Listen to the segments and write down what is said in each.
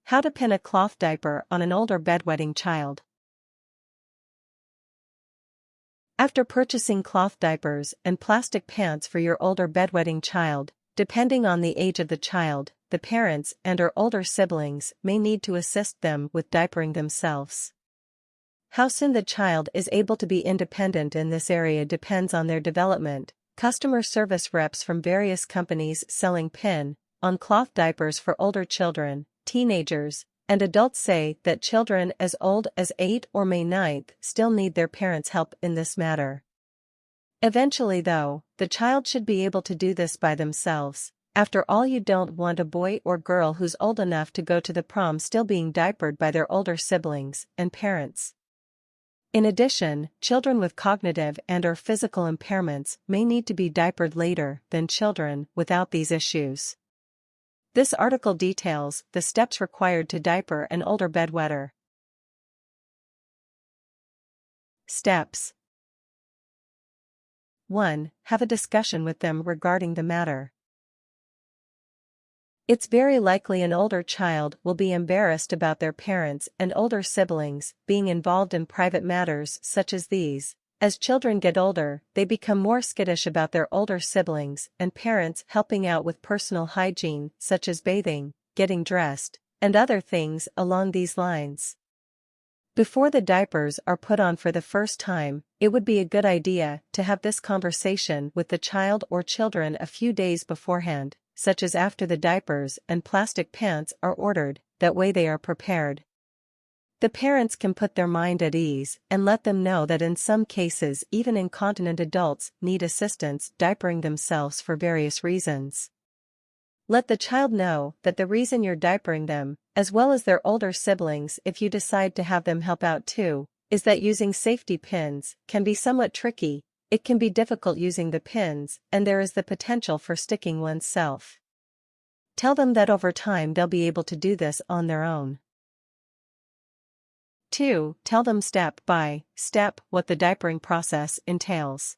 How to pin a cloth diaper on an older bedwetting child. After purchasing cloth diapers and plastic pants for your older bedwetting child, depending on the age of the child, the parents and/or older siblings may need to assist them with diapering themselves. How soon the child is able to be independent in this area depends on their development. Customer service reps from various companies selling pin-on cloth diapers for older children, teenagers, and adults say that children as old as 8 or May 9 still need their parents' help in this matter. Eventually though, the child should be able to do this by themselves. After all, you don't want a boy or girl who's old enough to go to the prom still being diapered by their older siblings and parents. In addition, children with cognitive and/or physical impairments may need to be diapered later than children without these issues. This article details the steps required to diaper an older bedwetter. Steps. 1. Have a discussion with them regarding the matter. It's very likely an older child will be embarrassed about their parents and older siblings being involved in private matters such as these. As children get older, they become more skittish about their older siblings and parents helping out with personal hygiene such as bathing, getting dressed, and other things along these lines. Before the diapers are put on for the first time, it would be a good idea to have this conversation with the child or children a few days beforehand, such as after the diapers and plastic pants are ordered, that way they are prepared. The parents can put their mind at ease and let them know that in some cases even incontinent adults need assistance diapering themselves for various reasons. Let the child know that the reason you're diapering them, as well as their older siblings if you decide to have them help out too, is that using safety pins can be somewhat tricky. It can be difficult using the pins, and there is the potential for sticking oneself. Tell them that over time they'll be able to do this on their own. 2. Tell them step by step what the diapering process entails.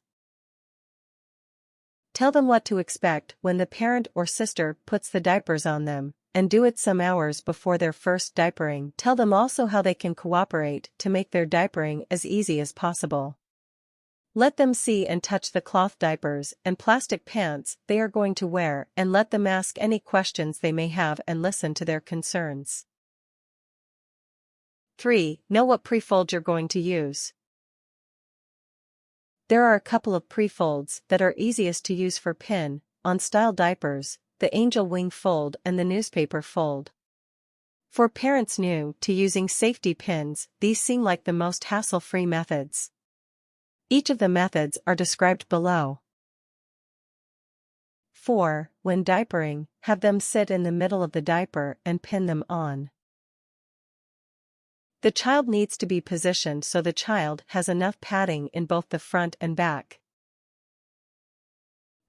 Tell them what to expect when the parent or sister puts the diapers on them, and do it some hours before their first diapering. Tell them also how they can cooperate to make their diapering as easy as possible. Let them see and touch the cloth diapers and plastic pants they are going to wear, and let them ask any questions they may have and listen to their concerns. 3. Know what prefold you're going to use. There are a couple of prefolds that are easiest to use for pin-on style diapers, the Angel Wing fold and the Newspaper fold. For parents new to using safety pins, these seem like the most hassle-free methods. Each of the methods are described below. 4. When diapering, have them sit in the middle of the diaper and pin them on. The child needs to be positioned so the child has enough padding in both the front and back.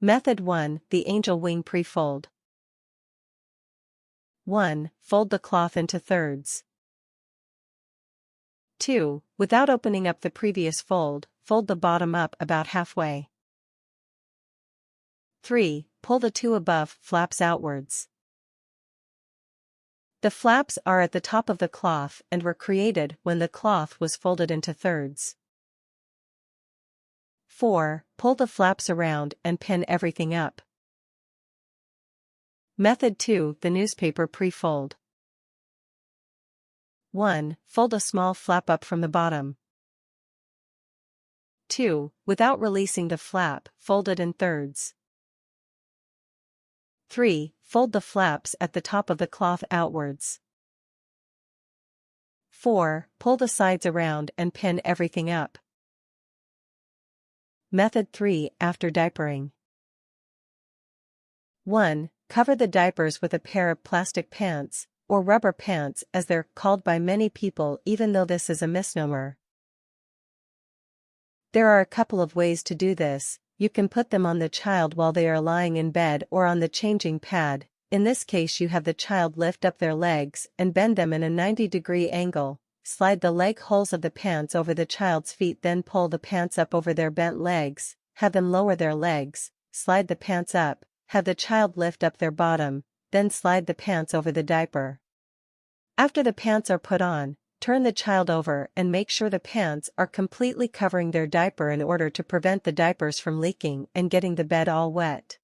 Method 1. The Angel Wing Prefold. 1. Fold the cloth into thirds. 2. Without opening up the previous fold, fold the bottom up about halfway. 3. Pull the two above flaps outwards. The flaps are at the top of the cloth and were created when the cloth was folded into thirds. 4. Pull the flaps around and pin everything up. Method 2. The Newspaper Prefold. 1. Fold a small flap up from the bottom. 2. Without releasing the flap, fold it in thirds. 3. Fold the flaps at the top of the cloth outwards. 4. Pull the sides around and pin everything up. Method 3. After diapering. 1. Cover the diapers with a pair of plastic pants, or rubber pants as they're called by many people, even though this is a misnomer. There are a couple of ways to do this. You can put them on the child while they are lying in bed or on the changing pad. In this case you have the child lift up their legs and bend them in a 90-degree angle, slide the leg holes of the pants over the child's feet, then pull the pants up over their bent legs, have them lower their legs, slide the pants up, have the child lift up their bottom, then slide the pants over the diaper. After the pants are put on, turn the child over and make sure the pants are completely covering their diaper in order to prevent the diapers from leaking and getting the bed all wet.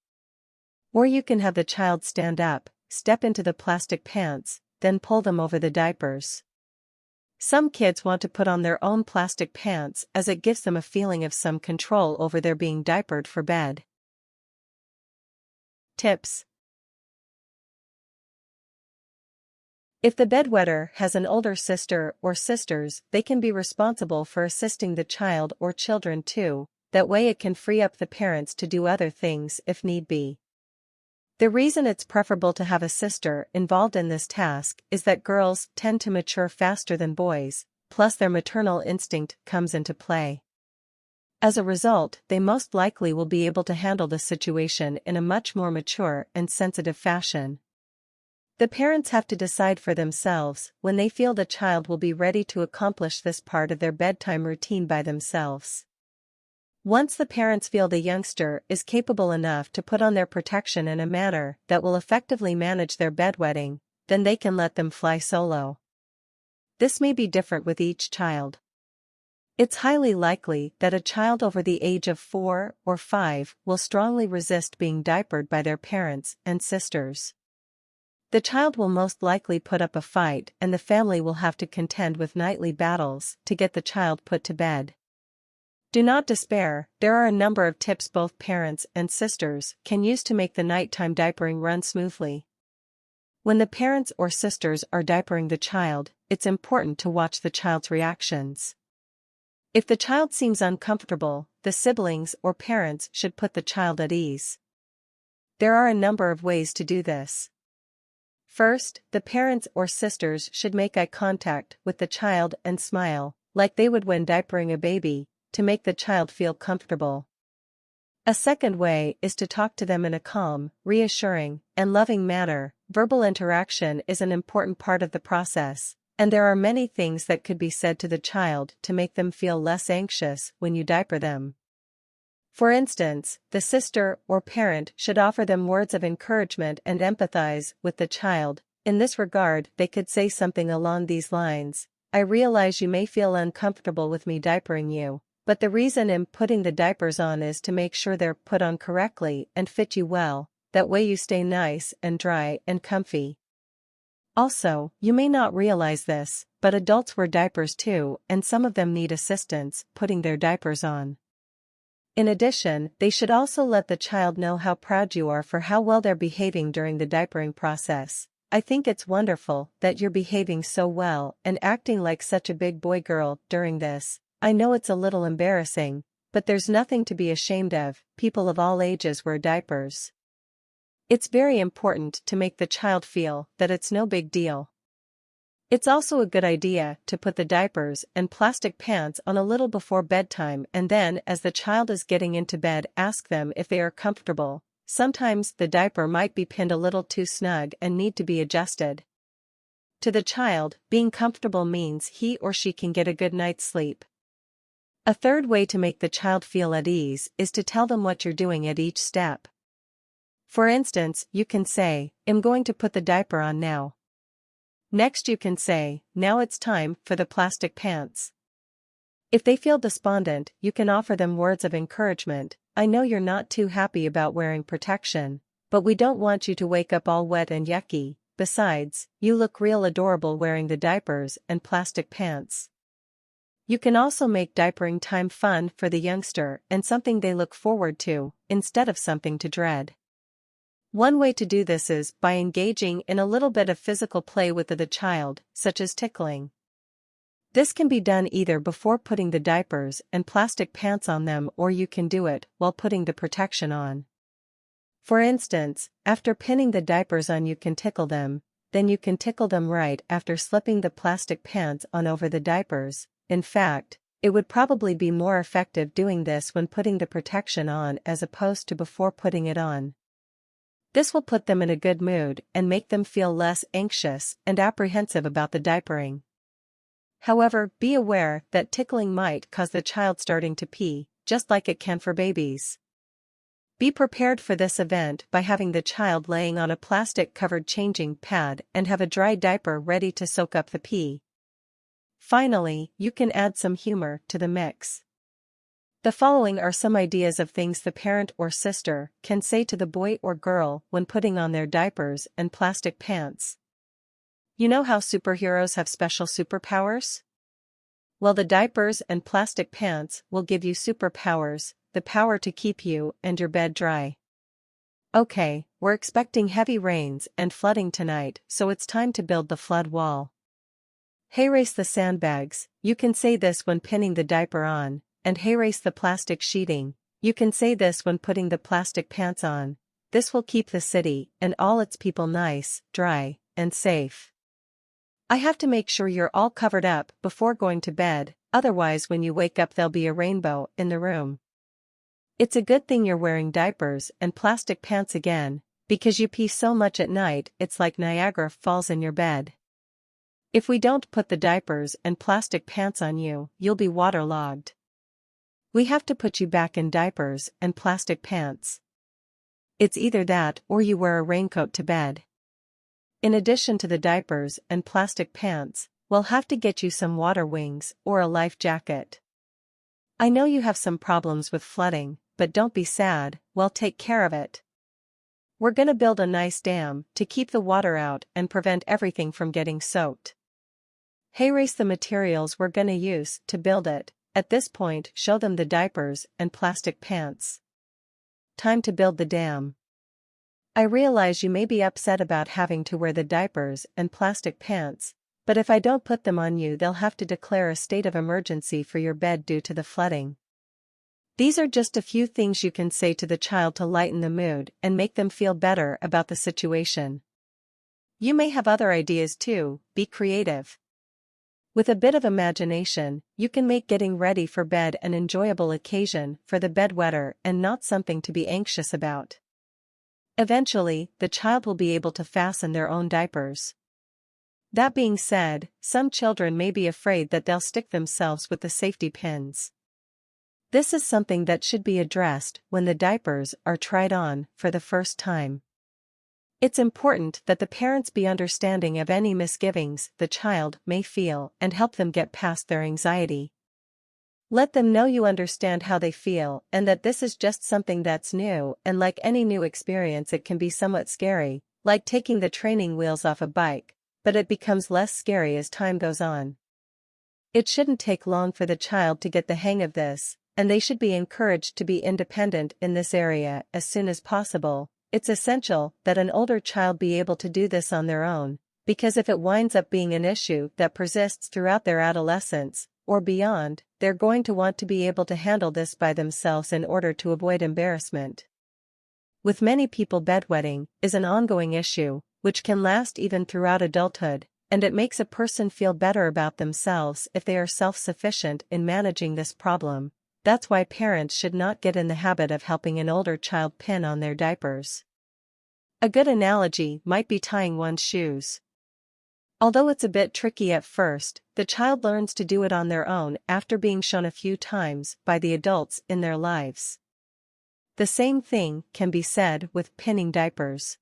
Or you can have the child stand up, step into the plastic pants, then pull them over the diapers. Some kids want to put on their own plastic pants as it gives them a feeling of some control over their being diapered for bed. Tips. If the bedwetter has an older sister or sisters, they can be responsible for assisting the child or children too, that way it can free up the parents to do other things if need be. The reason it's preferable to have a sister involved in this task is that girls tend to mature faster than boys, plus their maternal instinct comes into play. As a result, they most likely will be able to handle the situation in a much more mature and sensitive fashion. The parents have to decide for themselves when they feel the child will be ready to accomplish this part of their bedtime routine by themselves. Once the parents feel the youngster is capable enough to put on their protection in a manner that will effectively manage their bedwetting, then they can let them fly solo. This may be different with each child. It's highly likely that a child over the age of 4 or 5 will strongly resist being diapered by their parents and sisters. The child will most likely put up a fight and the family will have to contend with nightly battles to get the child put to bed. Do not despair, there are a number of tips both parents and sisters can use to make the nighttime diapering run smoothly. When the parents or sisters are diapering the child, it's important to watch the child's reactions. If the child seems uncomfortable, the siblings or parents should put the child at ease. There are a number of ways to do this. First, the parents or sisters should make eye contact with the child and smile, like they would when diapering a baby, to make the child feel comfortable. A second way is to talk to them in a calm, reassuring, and loving manner. Verbal interaction is an important part of the process, and there are many things that could be said to the child to make them feel less anxious when you diaper them. For instance, the sister or parent should offer them words of encouragement and empathize with the child. In this regard, they could say something along these lines: "I realize you may feel uncomfortable with me diapering you, but the reason I'm putting the diapers on is to make sure they're put on correctly and fit you well, that way you stay nice and dry and comfy." Also, you may not realize this, but adults wear diapers too, and some of them need assistance putting their diapers on. In addition, they should also let the child know how proud you are for how well they're behaving during the diapering process. "I think it's wonderful that you're behaving so well and acting like such a big boy girl during this. I know it's a little embarrassing, but there's nothing to be ashamed of, people of all ages wear diapers." It's very important to make the child feel that it's no big deal. It's also a good idea to put the diapers and plastic pants on a little before bedtime, and then as the child is getting into bed, ask them if they are comfortable. Sometimes the diaper might be pinned a little too snug and need to be adjusted. To the child, being comfortable means he or she can get a good night's sleep. A third way to make the child feel at ease is to tell them what you're doing at each step. For instance, you can say, "I'm going to put the diaper on now." Next you can say, "Now it's time for the plastic pants." If they feel despondent, you can offer them words of encouragement. "I know you're not too happy about wearing protection, but we don't want you to wake up all wet and yucky. Besides, you look real adorable wearing the diapers and plastic pants." You can also make diapering time fun for the youngster and something they look forward to, instead of something to dread. One way to do this is by engaging in a little bit of physical play with the child, such as tickling. This can be done either before putting the diapers and plastic pants on them, or you can do it while putting the protection on. For instance, after pinning the diapers on, you can tickle them, then you can tickle them right after slipping the plastic pants on over the diapers. In fact, it would probably be more effective doing this when putting the protection on as opposed to before putting it on. This will put them in a good mood and make them feel less anxious and apprehensive about the diapering. However, be aware that tickling might cause the child starting to pee, just like it can for babies. Be prepared for this event by having the child laying on a plastic-covered changing pad and have a dry diaper ready to soak up the pee. Finally, you can add some humor to the mix. The following are some ideas of things the parent or sister can say to the boy or girl when putting on their diapers and plastic pants. You know how superheroes have special superpowers? Well, the diapers and plastic pants will give you superpowers, the power to keep you and your bed dry. Okay, we're expecting heavy rains and flooding tonight, so it's time to build the flood wall. Hey, race the sandbags, you can say this when pinning the diaper on. And hey, race the plastic sheeting, you can say this when putting the plastic pants on. This will keep the city and all its people nice, dry, and safe. I have to make sure you're all covered up before going to bed, otherwise when you wake up there'll be a rainbow in the room. It's a good thing you're wearing diapers and plastic pants again, because you pee so much at night it's like Niagara Falls in your bed. If we don't put the diapers and plastic pants on you, you'll be waterlogged. We have to put you back in diapers and plastic pants. It's either that or you wear a raincoat to bed. In addition to the diapers and plastic pants, we'll have to get you some water wings or a life jacket. I know you have some problems with flooding, but don't be sad, we'll take care of it. We're gonna build a nice dam to keep the water out and prevent everything from getting soaked. Hey, race the materials we're gonna use to build it. At this point, show them the diapers and plastic pants. Time to build the dam. I realize you may be upset about having to wear the diapers and plastic pants, but if I don't put them on you, they'll have to declare a state of emergency for your bed due to the flooding. These are just a few things you can say to the child to lighten the mood and make them feel better about the situation. You may have other ideas too, be creative. With a bit of imagination, you can make getting ready for bed an enjoyable occasion for the bedwetter and not something to be anxious about. Eventually, the child will be able to fasten their own diapers. That being said, some children may be afraid that they'll stick themselves with the safety pins. This is something that should be addressed when the diapers are tried on for the first time. It's important that the parents be understanding of any misgivings the child may feel and help them get past their anxiety. Let them know you understand how they feel and that this is just something that's new, and like any new experience it can be somewhat scary, like taking the training wheels off a bike, but it becomes less scary as time goes on. It shouldn't take long for the child to get the hang of this, and they should be encouraged to be independent in this area as soon as possible. It's essential that an older child be able to do this on their own, because if it winds up being an issue that persists throughout their adolescence, or beyond, they're going to want to be able to handle this by themselves in order to avoid embarrassment. With many people, bedwetting is an ongoing issue, which can last even throughout adulthood, and it makes a person feel better about themselves if they are self-sufficient in managing this problem. That's why parents should not get in the habit of helping an older child pin on their diapers. A good analogy might be tying one's shoes. Although it's a bit tricky at first, the child learns to do it on their own after being shown a few times by the adults in their lives. The same thing can be said with pinning diapers.